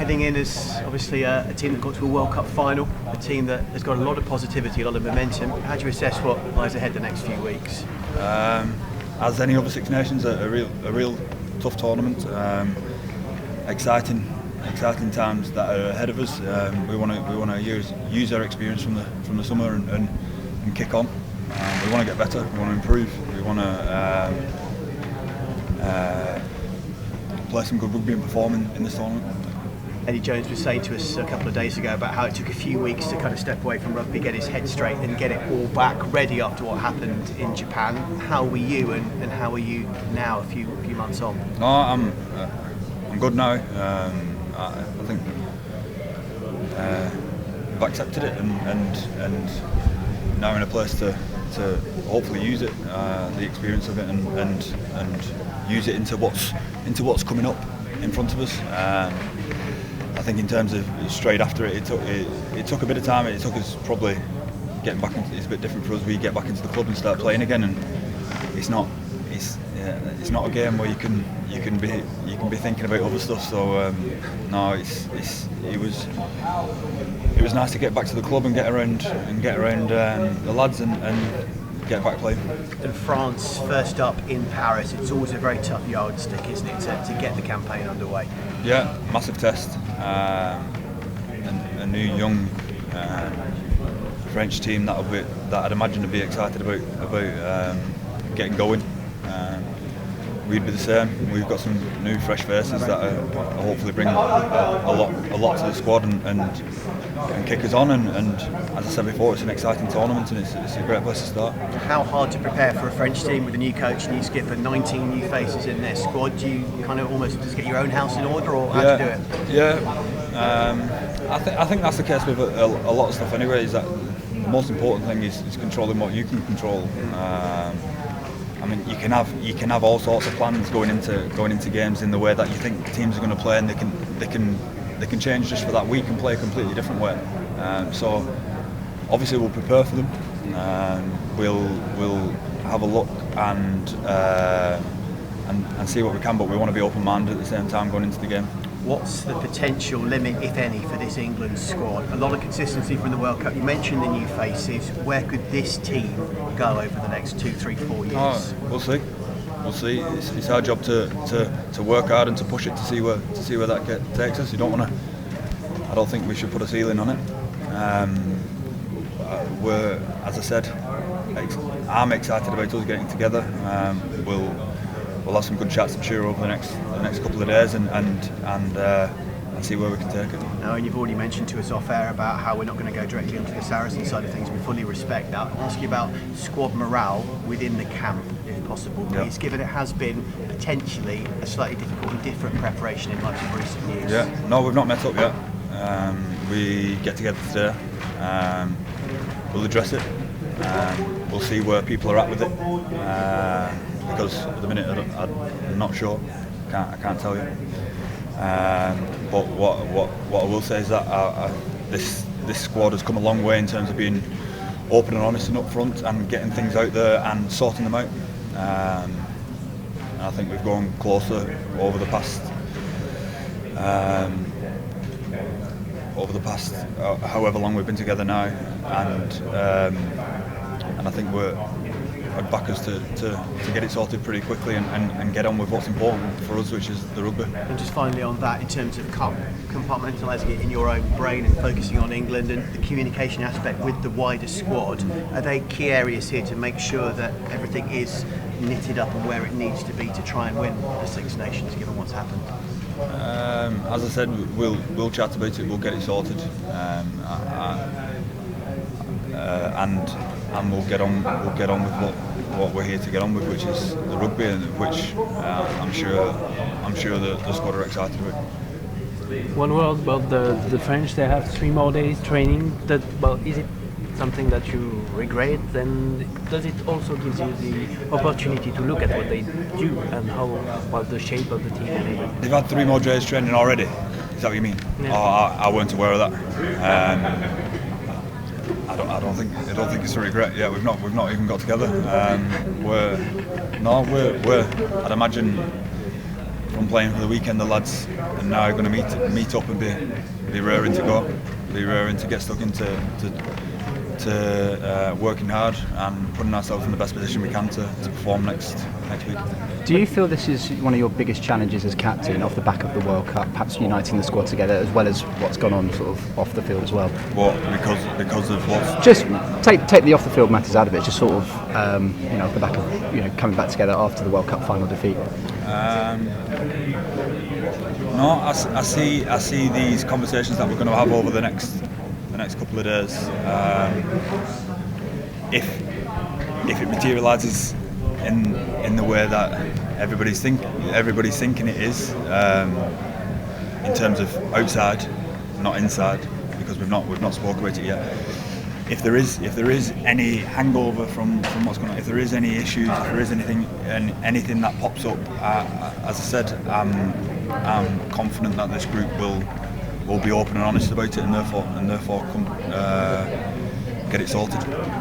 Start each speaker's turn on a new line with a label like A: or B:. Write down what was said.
A: heading in as obviously a team that got to a World Cup final, a team that has got a lot of positivity, a lot of momentum. How do you assess what lies ahead the next few weeks?
B: As any other Six Nations, a real tough tournament. Exciting times that are ahead of us. We want to use our experience from the summer and kick on. We want to get better. We want to improve. We want to play some good rugby and perform in this tournament.
A: Eddie Jones was saying to us a couple of days ago about how it took a few weeks to kind of step away from rugby, get his head straight and get it all back ready after what happened in Japan. How were you and how are you now a few months on?
B: No, I'm good now. I think I've accepted it and now in a place to hopefully use it, the experience of it, and use it into what's coming up in front of us. I think in terms of straight after it took a bit of time. It took us probably getting back into. It's a bit different for us. We get back into the club and start playing again, and it's not a game where you can be thinking about other stuff. So no, it was nice to get back to the club and get around the lads and get back playing.
A: And France first up in Paris. It's always a very tough yardstick, isn't it, to get the campaign underway?
B: Yeah, massive test. A new young French team that I'd imagine to be excited about getting going. We'd be the same. We've got some new fresh faces that are hopefully bring a lot to the squad and kick us on. And as I said before, it's an exciting tournament and it's a great place to start.
A: How hard to prepare for a French team with a new coach, new skipper, 19 new faces in their squad? Do you kind of almost just get your own house in order, or how do you do it?
B: Yeah, I think that's the case with a lot of stuff anyway. Is that the most important thing is controlling what you can control. I mean, you can have all sorts of plans going into games in the way that you think teams are going to play, and they can change just for that week and play a completely different way. So obviously we'll prepare for them. We'll have a look and see what we can, but we want to be open-minded at the same time going into the game.
A: What's the potential limit, if any, for this England squad? A lot of consistency from the World Cup. You mentioned the new faces. Where could this team go over the next 2, 3, 4 years?
B: We'll see. It's our job to work hard and to push it to see where that takes us. I don't think we should put a ceiling on it. As I said, I'm excited about us getting together. We'll have some good chats, I'm sure, over the next couple of days and see where we can take it.
A: Now, and you've already mentioned to us off air about how we're not going to go directly onto the Saracen side of things. We fully respect that. I'll ask you about squad morale within the camp, if possible, please, given it has been potentially a slightly difficult and different preparation in light of recent years.
B: Yeah, no, we've not met up yet. We get together today. We'll address it. We'll see where people are at with it. Because at the minute I'm not sure. I can't tell you. But what I will say is that this squad has come a long way in terms of being open and honest and upfront and getting things out there and sorting them out. And I think we've gone closer over the past however long we've been together now, and I think I'd back us to get it sorted pretty quickly and get on with what's important for us, which is the rugby.
A: And just finally on that, in terms of compartmentalising it in your own brain and focusing on England and the communication aspect with the wider squad, are they key areas here to make sure that everything is knitted up and where it needs to be to try and win the Six Nations, given what's happened?
B: As I said, we'll chat about it. We'll get it sorted, and we'll get on with what we're here to get on with, which is the rugby, and which I'm sure the squad are excited about.
C: One word about the French. They have 3 more days training. Is it something that you regret? Then does it also give you the opportunity to look at what they do and how about the shape of the team and everything?
B: They've had 3 more days training already. Is that what you mean?
C: Yeah.
B: Oh, I weren't aware of that. I don't think it's a regret. Yeah, we've not even got together. I'd imagine from playing for the weekend, the lads are now going to meet up and be raring to go, be raring to get stuck into working hard and putting ourselves in the best position we can to perform next week.
D: Do you feel this is one of your biggest challenges as captain off the back of the World Cup, perhaps uniting the squad together as well as what's gone on sort of off the field as well?
B: What, because of what?
D: Just take the off the field matters out of it, just sort of off the back of coming back together after the World Cup final defeat.
B: No, I see these conversations that we're going to have over the next couple of days. If it materialises in the way that everybody's thinking it is, in terms of outside, not inside, because we've not spoken about it yet. If there is any hangover from what's going on, if there is any issues, if there is anything that pops up, as I said, I'm confident that this group will be open and honest about it, and therefore get it sorted.